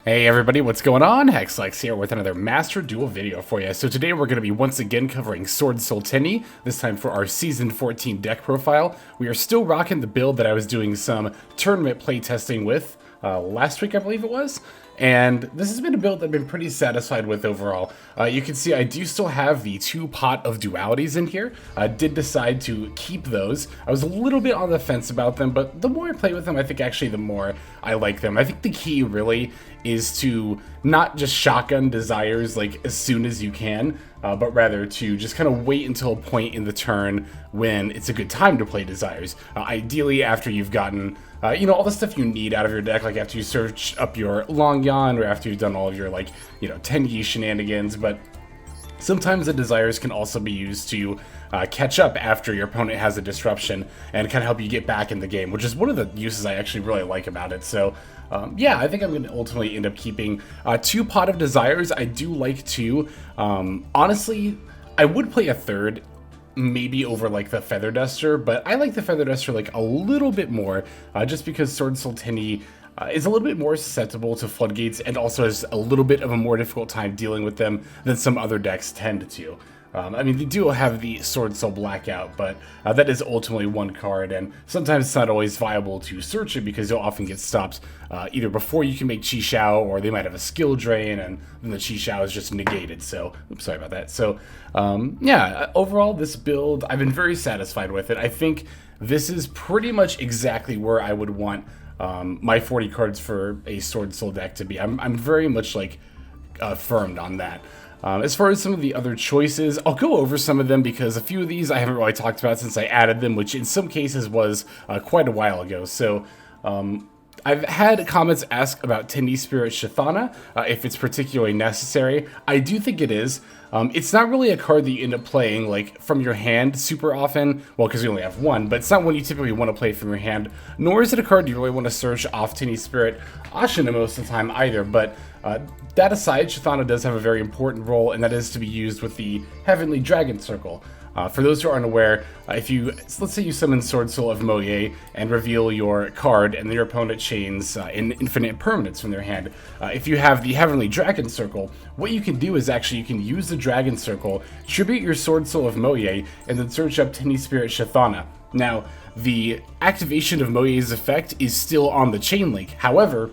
Hey everybody, what's going on? Maxx here with another Master Duel video for you. So today we're going to be once again covering Swordsoul Tenyi, this time for our Season 14 deck profile. We are still rocking the build that I was doing some tournament playtesting with last week, I believe it was. And this has been a build that I've been pretty satisfied with overall. You can see I do still have the 2 pot of dualities in here. I did decide to keep those. I was a little bit on the fence about them, but the more I play with them, I think actually the more I like them. I think the key really is to not just shotgun desires like as soon as you can, but rather to just kind of wait until a point in the turn when it's a good time to play desires. Ideally after you've gotten all the stuff you need out of your deck, like after you search up your Longyuan or after you've done all of your Tenyi shenanigans, but sometimes the desires can also be used to catch up after your opponent has a disruption and kind of help you get back in the game, which is one of the uses I actually really like about it. So yeah, I think I'm going to ultimately end up keeping 2 pot of desires. I do like 2. Honestly, I would play a 3rd, maybe over like the Feather Duster, but I like the Feather Duster like a little bit more, just because Swordsoul Tenyi is a little bit more susceptible to floodgates and also has a little bit of a more difficult time dealing with them than some other decks tend to. I mean, they do have the Swordsoul Blackout, but that is ultimately 1 card, and sometimes it's not always viable to search it because you'll often get stopped either before you can make Chi Shao, or they might have a skill drain, and then the Chi Shao is just negated. So, oops, sorry about that. So, yeah, overall, this build, I've been very satisfied with it. I think this is pretty much exactly where I would want my 40 cards for a Swordsoul deck to be. I'm very much like affirmed on that. As far as some of the other choices, I'll go over some of them because a few of these I haven't really talked about since I added them, which in some cases was quite a while ago. So I've had comments ask about Tenyi Spirirt Shthana, if it's particularly necessary. I do think it is. It's not really a card that you end up playing like from your hand super often, well, because you only have 1, but it's not one you typically want to play from your hand, nor is it a card you really want to search off Tenyi Spirirt Ashuna most of the time either. But that aside, Shthana does have a very important role, and that is to be used with the Heavenly Dragon Circle. For those who are unaware, if you, let's say you summon Swordsoul of Mo Ye and reveal your card, and then your opponent chains an Infinite Impermanence from their hand, if you have the Heavenly Dragon Circle, what you can do is actually you can use the Dragon Circle, tribute your Swordsoul of Mo Ye, and then search up Tenyi Spirirt Shthana. Now, the activation of Mo Ye's effect is still on the chain link. However,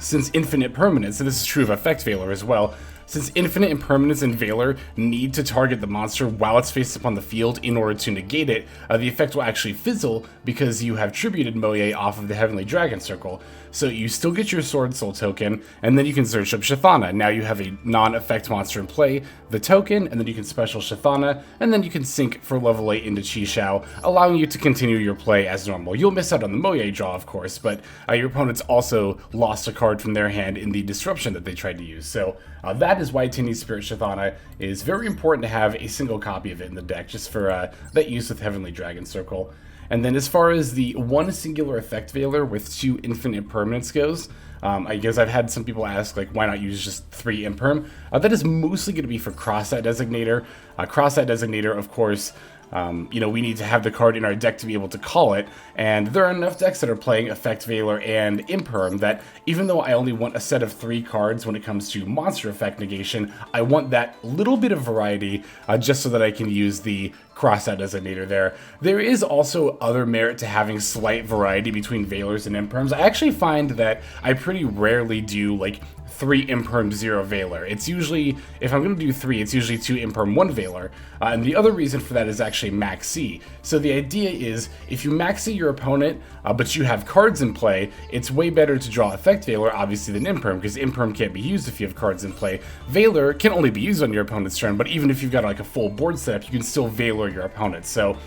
since Infinite Impermanence, and this is true of Effect Veiler as well, since Infinite Impermanence and Veiler need to target the monster while it's faced upon the field in order to negate it, the effect will actually fizzle because you have tributed Mo Ye off of the Heavenly Dragon Circle. So you still get your Swordsoul token, and then you can search up Shthana. Now you have a non-effect monster in play, the token, and then you can special Shthana, and then you can sync for level 8 into Chi Shao, allowing you to continue your play as normal. You'll miss out on the Mo Ye draw, of course, but your opponent's also lost a card from their hand in the disruption that they tried to use. So that is why Tenyi Spirirt Shthana is very important to have a single copy of it in the deck, just for that use with Heavenly Dragon Circle. And then as far as the 1 singular effect veiler with 2 infinite impermanence goes, I guess I've had some people ask, like, why not use just 3 imperm? That is mostly going to be for Crossout Designator. Crossout Designator, of course, we need to have the card in our deck to be able to call it, and there are enough decks that are playing Effect Veiler and Imperm that even though I only want a set of 3 cards when it comes to monster effect negation, I want that little bit of variety just so that I can use the Crossout Designator there. There is also other merit to having slight variety between Veilers and Imperms. I actually find that I pretty rarely do like 3 Imperm, 0 Veiler. It's usually, if I'm going to do 3, it's usually 2 Imperm, 1 Veiler. And the other reason for that is actually Maxx. So the idea is, if you Maxx your opponent, but you have cards in play, it's way better to draw Effect Veiler, obviously, than Imperm, because Imperm can't be used if you have cards in play. Veiler can only be used on your opponent's turn, but even if you've got like a full board setup, you can still Veiler your opponent. So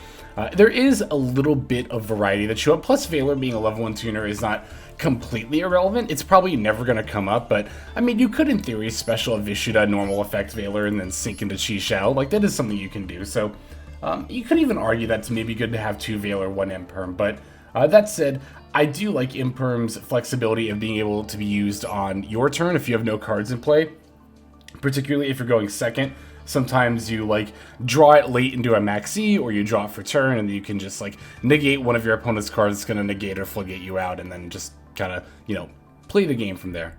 there is a little bit of variety that show up, plus Veiler being a level 1 tuner is not completely irrelevant. It's probably never going to come up, but I mean, you could in theory special a Vishuda normal effect Veiler and then sync into Chi Shao. Like, that is something you can do. So you could even argue that's maybe good to have 2 Veiler, 1 Imperm, but that said, I do like Imperm's flexibility of being able to be used on your turn if you have no cards in play, particularly if you're going second. Sometimes you like draw it late into a Maxx, or you draw it for turn, and you can just like negate one of your opponent's cards that's going to negate or floodgate you out, and then just kind of, play the game from there.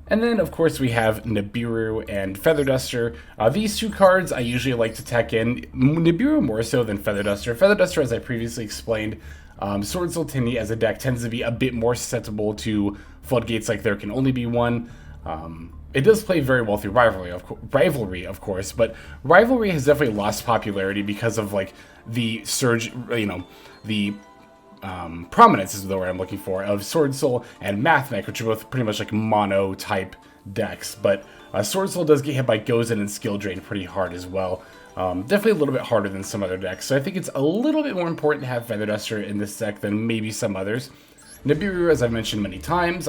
And then, of course, we have Nibiru and Feather Duster. These two cards I usually like to tech in, Nibiru more so than Feather Duster. Feather Duster, as I previously explained, Swordsoul Tenyi as a deck tends to be a bit more susceptible to floodgates, like there can only be one. It does play very well through Rivalry, of course, but Rivalry has definitely lost popularity because of, like, the surge, the prominence is the word I'm looking for, of Swordsoul and Maxx, which are both pretty much like mono type decks. But Swordsoul does get hit by Gozen and Skill Drain pretty hard as well. Definitely a little bit harder than some other decks. So I think it's a little bit more important to have Feather Duster in this deck than maybe some others. Nibiru, as I've mentioned many times,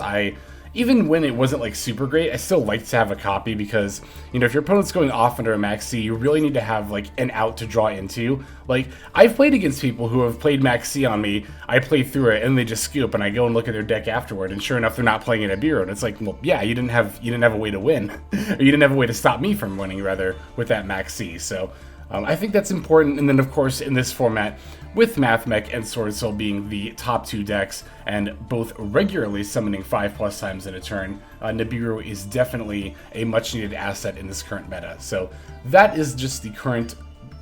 even when it wasn't like super great, I still like to have a copy because, you know, if your opponent's going off under a Maxx, you really need to have like an out to draw into. Like, I've played against people who have played Maxx on me, I play through it and they just scoop, and I go and look at their deck afterward, and sure enough they're not playing in a Nibiru, and it's like, well, yeah, you didn't have a way to win. Or you didn't have a way to stop me from winning, rather, with that Maxx. So I think that's important. And then, of course, in this format, with Maxx and Swordsoul being the top two decks, and both regularly summoning 5+ times in a turn, Nibiru is definitely a much-needed asset in this current meta. So that is just the current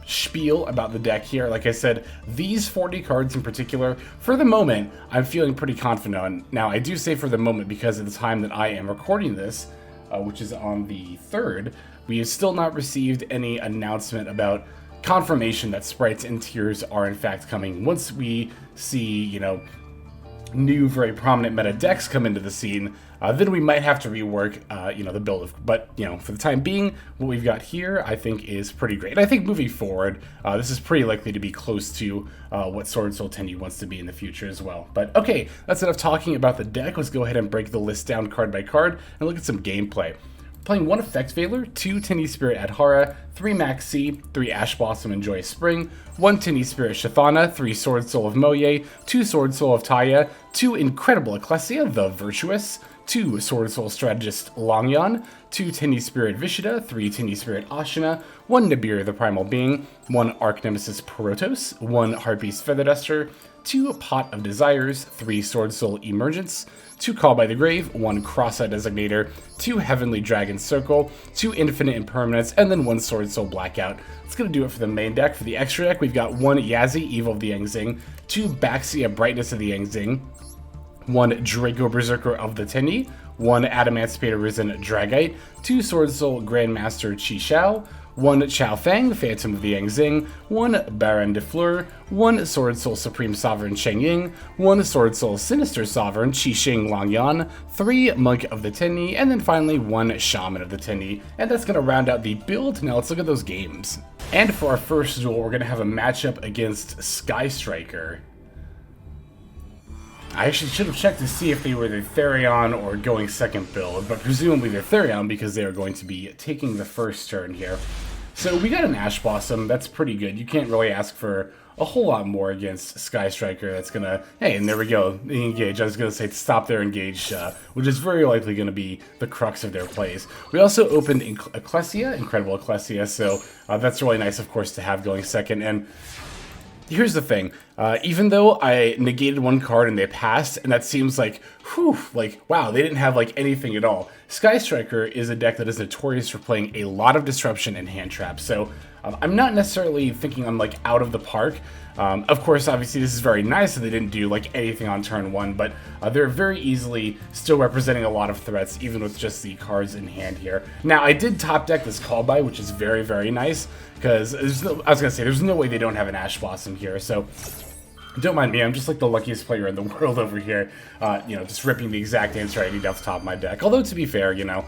spiel about the deck here. Like I said, these 40 cards in particular, for the moment, I'm feeling pretty confident on. Now, I do say for the moment because at the time that I am recording this, which is on the 3rd, we have still not received any announcement about confirmation that sprites and tiers are in fact coming. Once we see, you know, new very prominent meta decks come into the scene, then we might have to rework, you know, the build. But, you know, for the time being, what we've got here, I think, is pretty great. And I think moving forward, this is pretty likely to be close to what Swordsoul Tenyi wants to be in the future as well. But, okay, that's enough talking about the deck. Let's go ahead and break the list down card by card and look at some gameplay. Playing 1 Effect Veiler, 2 Tenyi Spirit Adhara, 3 Maxx, 3 Ash Blossom and Joyous Spring, 1 Tenyi Spirit Shthana, 3 Swordsoul of Mo Ye, 2 Swordsoul of Taia, 2 Incredible Ecclesia, the Virtuous, 2 Swordsoul Strategist Longyuan, 2 Tenyi Spirit Vishuda, 3 Tenyi Spirit Ashuna, 1 Nibiru the Primal Being, 1 Archnemesis Protos, 1 Harpie's Feather Duster, 2 Pot of Desires, 3 Swordsoul Emergence, 2 Call by the Grave, 1 Crossout Exterminator, 2 Heavenly Dragon Circle, 2 Infinite Impermanence, and then 1 Swordsoul Blackout. That's going to do it for the main deck. For the extra deck, we've got 1 Yazi, Evil of the Zing, 2 Baxia, Brightness of the Zing, 1 Draco, Berserker of the Tenyi, 1 Adamancipator Risen Dragite, 2 Swordsoul Grandmaster Chi Shao, 1 Chao Fang, Phantom of the Zing, 1 Baronne de Fluer, 1 Swordsoul Supreme Sovereign Cheng Ying, 1 Swordsoul Sinister Sovereign Qi Xing Longyuan, 3 Monk of the Tenyi, and then finally 1 Shaman of the Tenyi. And that's going to round out the build. Now let's look at those games. And for our first duel, we're going to have a matchup against Sky Striker. I actually should have checked to see if they were the Therion or going second build, but presumably they're Therion because they are going to be taking the first turn here. So we got an Ash Blossom, that's pretty good. You can't really ask for a whole lot more against Sky Striker. That's gonna, hey, and there we go, the engage. I was gonna say to stop their engage, which is very likely gonna be the crux of their plays. We also opened Ecclesia, Incredible Ecclesia, so that's really nice, of course, to have going second. And here's the thing, even though I negated 1 card and they passed, and that seems like, whew, like, wow, they didn't have, like, anything at all. Sky Striker is a deck that is notorious for playing a lot of disruption and hand traps, so I'm not necessarily thinking I'm, like, out of the park. Of course, obviously, this is very nice that they didn't do, like, anything on turn 1, but they're very easily still representing a lot of threats, even with just the cards in hand here. Now, I did top deck this call by, which is very, very nice, because I was gonna say, there's no way they don't have an Ash Blossom here, so don't mind me, I'm just like the luckiest player in the world over here, you know, just ripping the exact answer I need off the top of my deck. Although, to be fair, you know,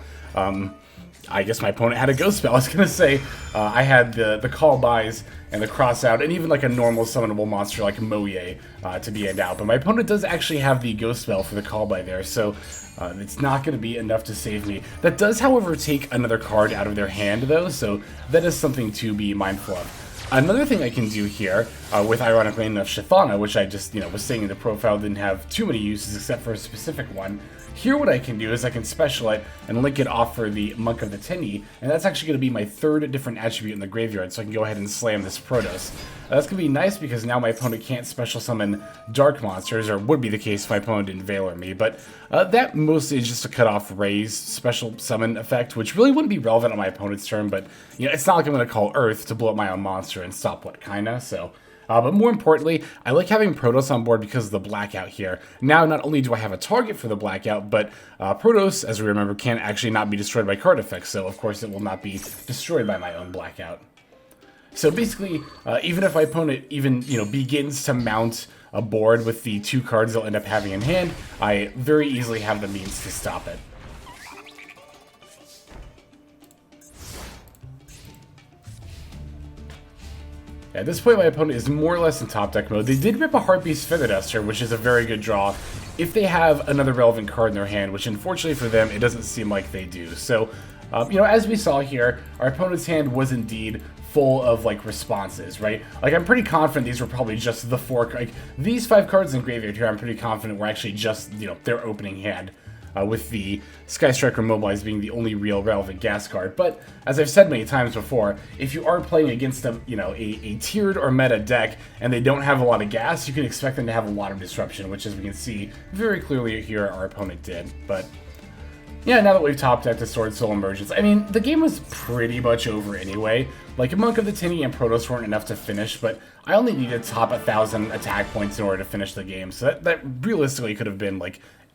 I guess my opponent had a Ghost Spell. I was gonna say, I had the Call Bys and the Crossout, and even like a normal summonable monster like Mo Ye to be end out. But my opponent does actually have the Ghost Spell for the Call By there, so it's not going to be enough to save me. That does, however, take another card out of their hand, though, so that is something to be mindful of. Another thing I can do here, with ironically enough Shthana, which I just, you know, was saying in the profile didn't have too many uses except for a specific one. Here what I can do is I can special it and link it off for the Monk of the Tenyi, and that's actually going to be my third different attribute in the graveyard, so I can go ahead and slam this Protos. That's going to be nice because now my opponent can't special summon dark monsters, or would be the case if my opponent didn't Veil me, but that mostly is just to cut off Ray's special summon effect, which really wouldn't be relevant on my opponent's turn, but you know, it's not like I'm going to call Earth to blow up my own monster and stop what kinda, so... but more importantly, I like having Protos on board because of the Blackout here. Now, not only do I have a target for the Blackout, but Protos, as we remember, can actually not be destroyed by card effects, so of course it will not be destroyed by my own Blackout. So basically, even if my opponent even, begins to mount a board with the 2 cards they'll end up having in hand, I very easily have the means to stop it. At this point, my opponent is more or less in top deck mode. They did rip a Harpie's Feather Duster, which is a very good draw, if they have another relevant card in their hand, which unfortunately for them, it doesn't seem like they do. So, as we saw here, our opponent's hand was indeed full of, responses, right? I'm pretty confident these were probably just the 4, these 5 cards in graveyard here, I'm pretty confident were actually just, their opening hand. With the Sky Striker Mobilize being the only real relevant gas card. But, as I've said many times before, if you are playing against a tiered or meta deck, and they don't have a lot of gas, you can expect them to have a lot of disruption, which as we can see very clearly here, our opponent did. But, yeah, now that we've top decked the Swordsoul Emergence, I mean, the game was pretty much over anyway. A Monk of the Tenyi and Protos weren't enough to finish, but I only needed top 1,000 attack points in order to finish the game, so that realistically could have been,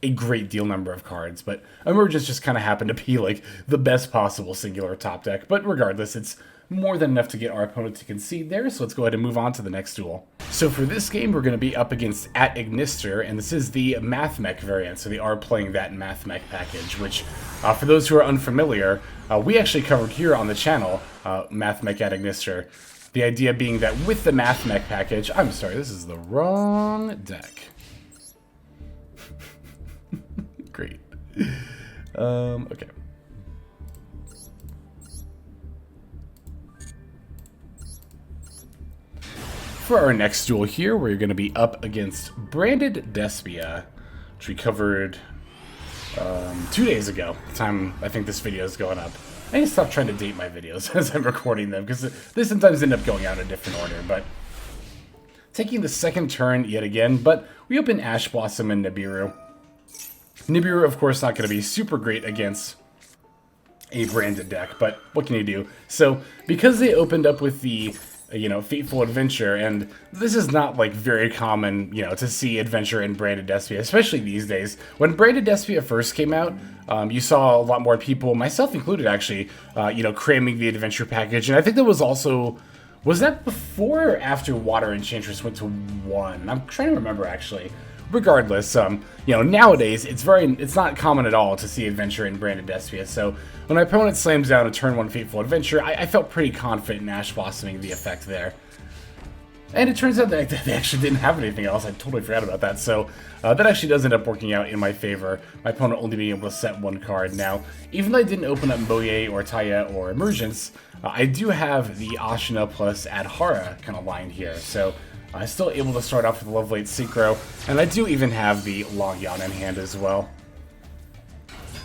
a great deal number of cards, but Emergence just kind of happened to be, the best possible singular top deck. But regardless, it's more than enough to get our opponent to concede there, so let's go ahead and move on to the next duel. So for this game, we're going to be up against Adhara, and this is the Math Mech variant, so they are playing that Math Mech package, which, for those who are unfamiliar, we actually covered here on the channel, Math Mech Adhara. The idea being that with the Math Mech package, I'm sorry, this is the wrong deck. Great. Okay. For our next duel here, we're going to be up against Branded Despia, which we covered 2 days ago, the time I think this video is going up. I need to stop trying to date my videos as I'm recording them, because they sometimes end up going out in a different order, but... Taking the second turn yet again, but we open Ash Blossom and Nibiru. Nibiru, of course, not going to be super great against a branded deck, but what can you do? So, because they opened up with the, Fateful Adventure, and this is not, very common, to see Adventure in Branded Despia, especially these days. When Branded Despia first came out, you saw a lot more people, myself included, actually, cramming the Adventure package, and I think that was also... Was that before or after Water Enchantress went to 1? I'm trying to remember, actually. Regardless, nowadays, it's not common at all to see Adventure in Branded Despia, so when my opponent slams down a turn 1 Fateful Adventure, I felt pretty confident in Ash Blossoming the effect there. And it turns out that they actually didn't have anything else. I totally forgot about that, so that actually does end up working out in my favor. My opponent only being able to set 1 card. Now, even though I didn't open up Mo Ye or Taia or Emergence, I do have the Ashuna plus Adhara kind of line here, so... I'm still able to start off with Love Late Synchro, and I do even have the Longyuan in hand as well.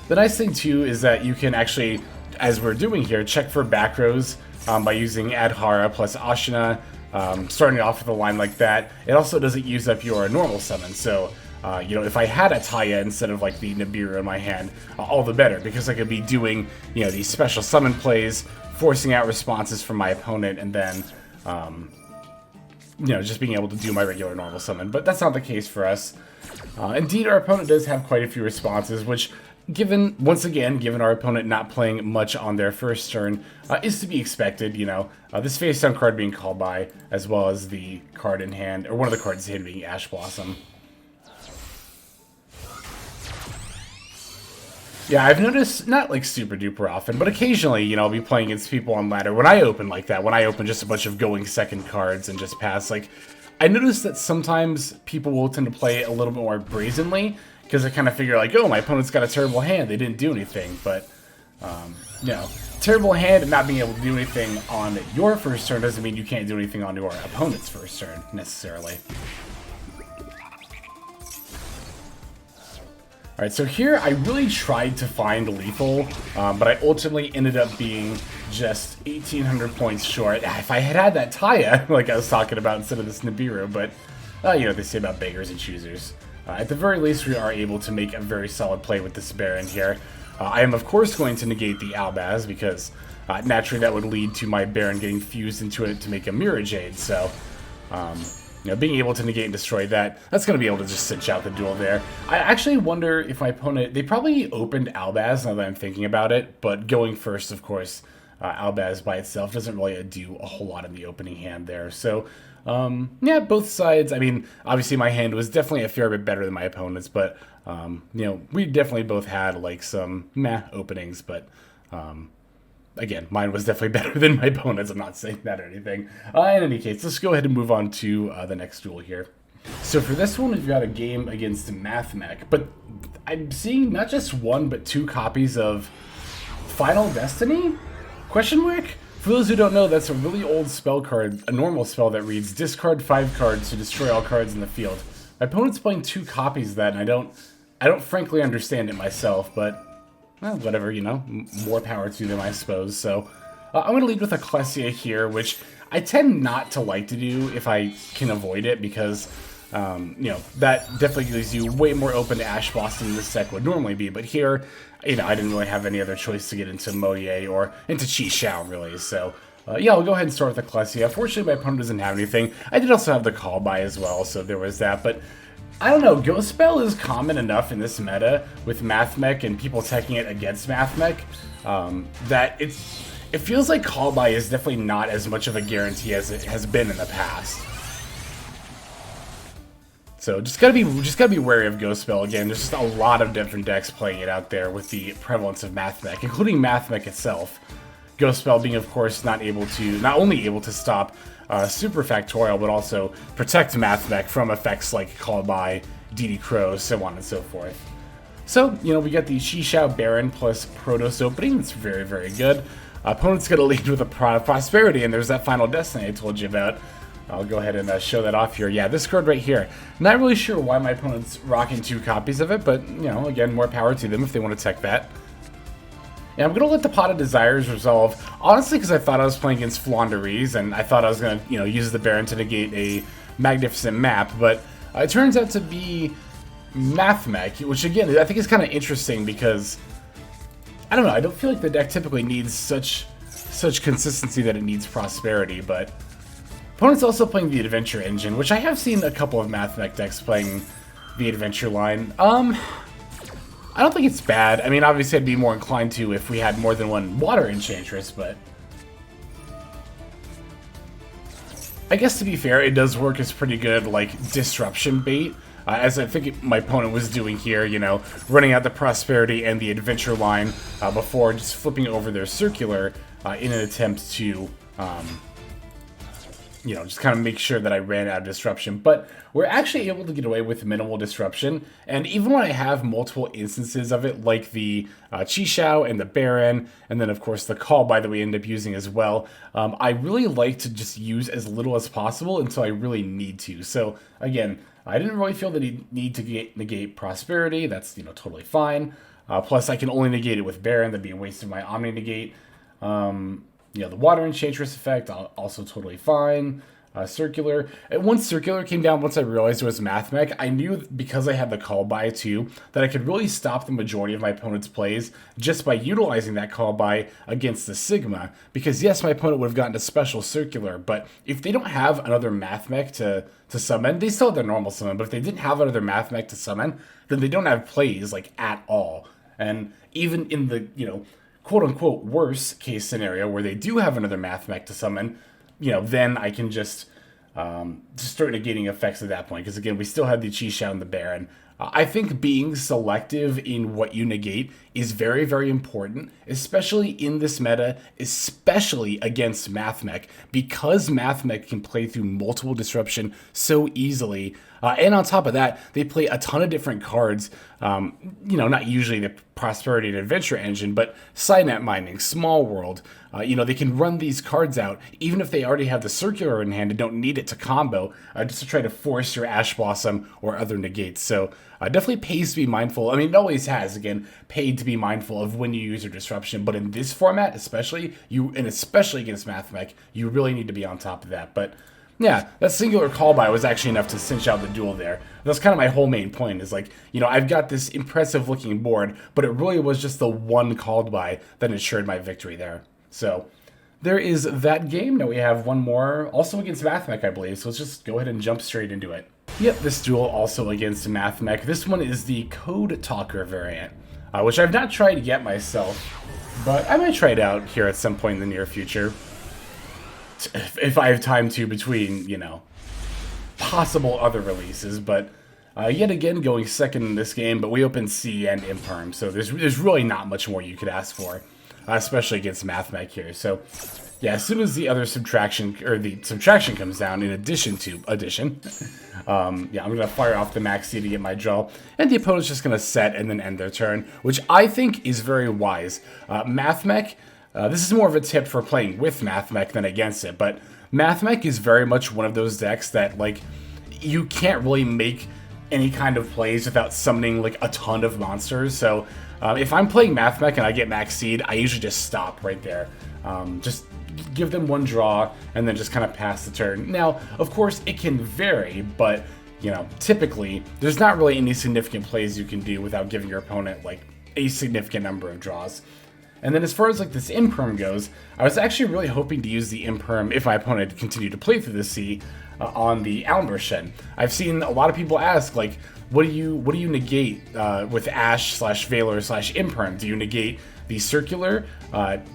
The nice thing too is that you can actually, as we're doing here, check for back rows by using Adhara plus Ashuna, starting off with a line like that. It also doesn't use up your normal summon, so if I had a Taia instead of the Nibiru in my hand, all the better, because I could be doing, these special summon plays, forcing out responses from my opponent, and then, just being able to do my regular normal summon. But that's not the case for us. Indeed, our opponent does have quite a few responses, which, once again, given our opponent not playing much on their first turn, is to be expected, this face down card being called by, as well as the card in hand, or one of the cards in hand being Ash Blossom. Yeah, I've noticed, not super duper often, but occasionally, I'll be playing against people on ladder. When I open like that, when I open just a bunch of going second cards and just pass, I notice that sometimes people will tend to play a little bit more brazenly, because they kind of figure oh, my opponent's got a terrible hand, they didn't do anything, but, terrible hand and not being able to do anything on your first turn doesn't mean you can't do anything on your opponent's first turn, necessarily. Alright, so here I really tried to find lethal, but I ultimately ended up being just 1,800 points short. If I had had that Taia, like I was talking about, instead of this Nibiru, but, you know, they say about beggars and choosers. At the very least, we are able to make a very solid play with this Baron here. I am, of course, going to negate the Albaz, because naturally that would lead to my Baron getting fused into it to make a Mirror Jade, so... you know, being able to negate and destroy that, that's going to be able to just cinch out the duel there. I actually wonder if my opponent... They probably opened Albaz now that I'm thinking about it, but going first, of course, Albaz by itself doesn't really do a whole lot in the opening hand there. So, yeah, both sides... I mean, obviously my hand was definitely a fair bit better than my opponent's, but, you know, we definitely both had, like, some meh openings, but... Again, mine was definitely better than my opponent's. I'm not saying that or anything. In any case, let's go ahead and move on to the next duel here. So for this one, we've got a game against Mathmech, but I'm seeing not just one, but two copies of Final Destiny? Question mark? For those who don't know, that's a really old spell card, a normal spell that reads, discard 5 cards to destroy all cards in the field. My opponent's playing 2 copies of that, and I don't frankly understand it myself, but... well, whatever, you know, more power to them, I suppose. So, I'm going to lead with Ecclesia here, which I tend not to like to do if I can avoid it, because, you know, that definitely leaves you way more open to Ash Blossom than this deck would normally be. But here, you know, I didn't really have any other choice to get into Mo Ye or into Chi Xiao, really. So, yeah, I'll go ahead and start with Ecclesia. Fortunately, my opponent doesn't have anything. I did also have the call by as well, so there was that. But I don't know, Ghost Spell is common enough in this meta with Mathmech and people teching it against Mathmech that it feels like Call By is definitely not as much of a guarantee as it has been in the past. So just gotta be wary of Ghost Spell again. There's just a lot of different decks playing it out there with the prevalence of Mathmech, including Mathmech itself. Ghost Spell being, of course, not only able to stop Super Factorial, but also protect Mathmech from effects like Call By, DD Crow, so on and so forth. So, you know, we got the Chi Xiao Baron plus Protos opening. It's very, very good. Opponent's going to lead with a Prosperity, and there's that Final Destiny I told you about. I'll go ahead and show that off here. Yeah, this card right here. Not really sure why my opponent's rocking 2 copies of it, but, you know, again, more power to them if they want to tech that. And I'm going to let the Pot of Desires resolve, honestly, because I thought I was playing against Flaunderies, and I thought I was going to, you know, use the Baron to negate a magnificent map, but it turns out to be Mathmech, which, again, I think is kind of interesting because, I don't know, I don't feel like the deck typically needs such consistency that it needs Prosperity, but opponent's also playing the Adventure Engine, which I have seen a couple of Mathmech decks playing the Adventure line. I don't think it's bad. I mean, obviously I'd be more inclined to if we had more than one Water Enchantress, but I guess to be fair, it does work as pretty good, like, disruption bait, as I think my opponent was doing here, you know, running out the Prosperity and the Adventure line before just flipping over their Circular in an attempt to, you know, just kind of make sure that I ran out of disruption. But we're actually able to get away with minimal disruption, and even when I have multiple instances of it, like the Chi Xiao and the Baron, and then of course the Call By that we end up using as well, I really like to just use as little as possible until I really need to. So again, I didn't really feel the need to negate Prosperity. That's, you know, totally fine. Plus I can only negate it with Baron. That'd be a waste of my Omni Negate. You know, the Water Enchantress effect, also totally fine. Circular. Once Circular came down, once I realized it was Mathmech, I knew, because I had the Call By too, that I could really stop the majority of my opponent's plays just by utilizing that Call By against the Sigma. Because yes, my opponent would have gotten a special Circular, but if they don't have another Mathmech to summon, they still have their normal summon, but if they didn't have another Mathmech to summon, then they don't have plays, like, at all. And even in the, you know, quote-unquote worst case scenario where they do have another Mathmech to summon, you know, then I can just start negating effects at that point. Because again, we still have the Chi Xiao and the Baron. I think being selective in what you negate is very, very important, especially in this meta, especially against Mathmech, because Mathmech can play through multiple disruption so easily. And on top of that, they play a ton of different cards, you know, not usually the Prosperity and Adventure Engine, but Synapse Mining, Small World. You know, they can run these cards out, even if they already have the Circular in hand and don't need it to combo, just to try to force your Ash Blossom or other negates. So, Definitely pays to be mindful. I mean, it always has, again, paid to be mindful of when you use your disruption. But in this format, especially, especially against Mathmech, you really need to be on top of that. But yeah, that singular call by was actually enough to cinch out the duel there. That's kind of my whole main point, is like, you know, I've got this impressive looking board, but it really was just the one called by that ensured my victory there. So there is that game. Now we have one more, also against Mathmech, I believe. So let's just go ahead and jump straight into it. Yep, this duel also against Mathmech. This one is the Code Talker variant, which I've not tried yet myself, but I might try it out here at some point in the near future. If I have time to between, you know, possible other releases. But yet again, going second in this game, but we open C and Imperm, so there's really not much more you could ask for. Especially against Mathmech here. So, yeah, as soon as the other subtraction comes down, in addition to addition, yeah, I'm going to fire off the Maxx to get my draw, and the opponent's just going to set and then end their turn, which I think is very wise. Mathmech, this is more of a tip for playing with Mathmech than against it, but Mathmech is very much one of those decks that, like, you can't really make any kind of plays without summoning, like, a ton of monsters, so if I'm playing Mathmech and I get Maxx, I usually just stop right there. Just give them one draw and then just kind of pass the turn. Now, of course, it can vary, but, you know, typically, there's not really any significant plays you can do without giving your opponent, like, a significant number of draws. And then as far as, like, this Imperm goes, I was actually really hoping to use the Imperm if my opponent continued to play through the C on the Almershen. I've seen a lot of people ask, like, what do you negate with Ash/Valor/Imperm? Do you negate the Circular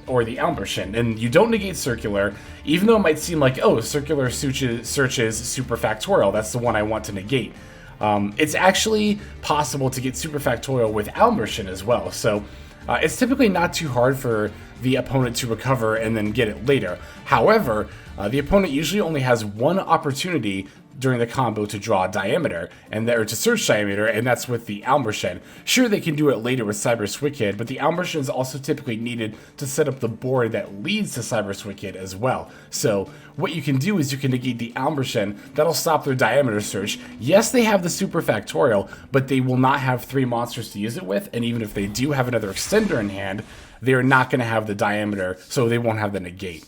or the Almershen? And you don't negate Circular, even though it might seem like, oh, Circular searches Superfactorial, that's the one I want to negate. It's actually possible to get Superfactorial with Almershen as well, so it's typically not too hard for the opponent to recover and then get it later. However, the opponent usually only has one opportunity during the combo to draw Diameter, or to search Diameter, and that's with the Almershen. Sure, they can do it later with Cyber's Wicked, but the Almershen is also typically needed to set up the board that leads to Cyber's Wicked as well. So what you can do is you can negate the Almershen, that'll stop their Diameter search. Yes, they have the Superfactorial, but they will not have 3 monsters to use it with, and even if they do have another Extender in hand, they're not going to have the Diameter, so they won't have the negate.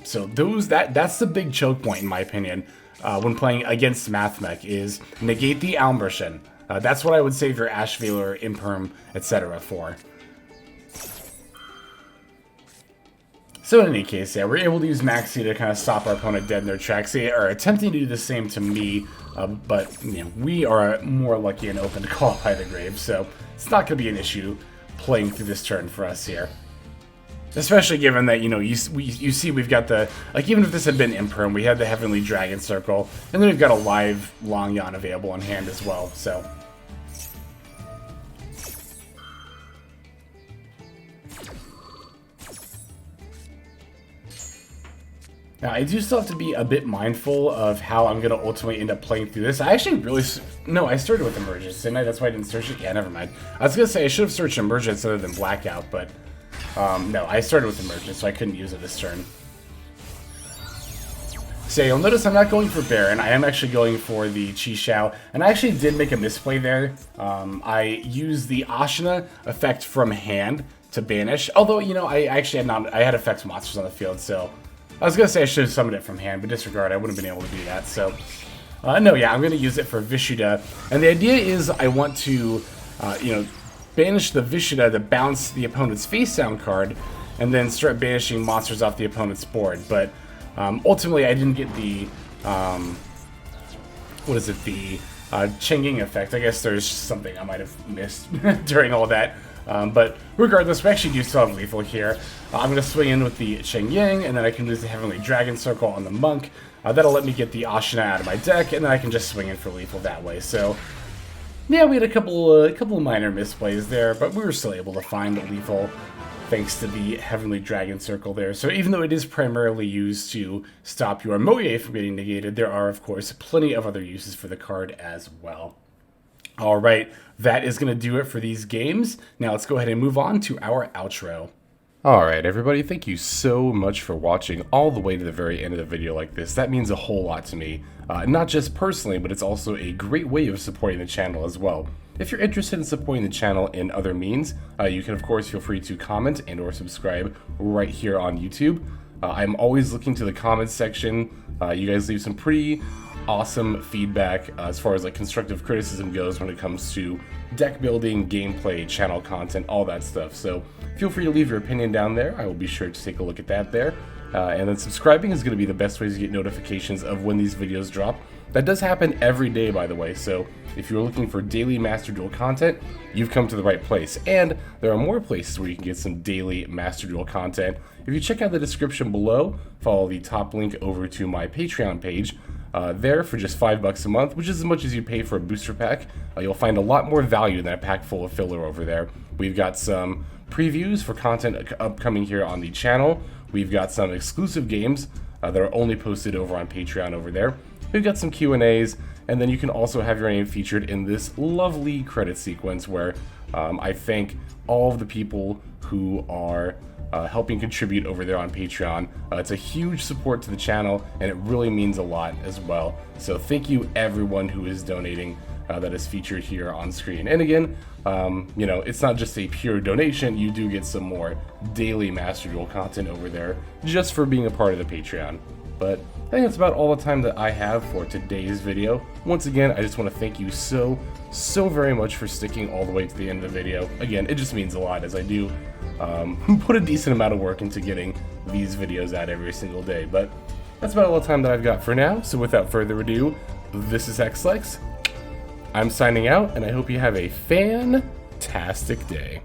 So that's the big choke point, in my opinion, when playing against Mathmech, is negate the Almershen. That's what I would save your Ash, Valor, Imperm, etc. for. So in any case, yeah, we're able to use Maxx to kind of stop our opponent dead in their tracks. They are attempting to do the same to me, but you know, we are more lucky and open to call by the grave, so it's not going to be an issue playing through this turn for us here. Especially given that, you know, you see we've got the, like, even if this had been Imperm, we had the Heavenly Dragon Circle, and then we've got a live Longyuan available on hand as well, so. Now, I do still have to be a bit mindful of how I'm going to ultimately end up playing through this. I actually no, I started with Emergence, didn't I? That's why I didn't search it? Yeah, never mind. I was going to say I should have searched Emergence other than Blackout, but no, I started with Emergence, so I couldn't use it this turn. So you'll notice I'm not going for Baron, I am actually going for the Chi-Xiao, and I actually did make a misplay there. I used the Ashuna effect from hand to banish, although, you know, I had effect monsters on the field, so I was going to say I should have summoned it from hand, but disregard, I wouldn't have been able to do that, so no, yeah, I'm going to use it for Vishuda, and the idea is I want to, you know, banish the Vishuda to bounce the opponent's face down card, and then start banishing monsters off the opponent's board. But ultimately, I didn't get the what is it? The Changing effect. I guess there's something I might have missed during all that. But regardless, we actually do still have lethal here. I'm going to swing in with the Cheng Yang, and then I can use the Heavenly Dragon Circle on the Monk. That'll let me get the Ashuna out of my deck, and then I can just swing in for lethal that way. So yeah, we had a couple of minor misplays there, but we were still able to find lethal thanks to the Heavenly Dragon Circle there. So even though it is primarily used to stop your Mo Ye from getting negated, there are, of course, plenty of other uses for the card as well. Alright, that is going to do it for these games. Now let's go ahead and move on to our outro. Alright everybody, thank you so much for watching all the way to the very end of the video like this. That means a whole lot to me. Not just personally, but it's also a great way of supporting the channel as well. If you're interested in supporting the channel in other means, you can of course feel free to comment and or subscribe right here on YouTube. I'm always looking to the comments section. You guys leave some pretty awesome feedback as far as like constructive criticism goes when it comes to deck building, gameplay, channel content, all that stuff. So feel free to leave your opinion down there. I will be sure to take a look at that there. And then subscribing is going to be the best way to get notifications of when these videos drop. That does happen every day, by the way, so if you're looking for daily Master Duel content, you've come to the right place. And there are more places where you can get some daily Master Duel content. If you check out the description below, follow the top link over to my Patreon page. There for just $5 a month, which is as much as you pay for a booster pack. You'll find a lot more value than a pack full of filler over there. We've got some previews for content upcoming here on the channel. We've got some exclusive games that are only posted over on Patreon over there. We've got some Q&As, and then you can also have your name featured in this lovely credit sequence where I thank all of the people who are helping contribute over there on Patreon. It's a huge support to the channel, and it really means a lot as well. So thank you everyone who is donating that is featured here on screen. And again, you know, it's not just a pure donation, you do get some more daily Master Duel content over there just for being a part of the Patreon. But I think that's about all the time that I have for today's video. Once again, I just want to thank you so very much for sticking all the way to the end of the video. Again, it just means a lot as I do put a decent amount of work into getting these videos out every single day. But that's about all the time that I've got for now. So without further ado, this is Maxx. I'm signing out, and I hope you have a fantastic day.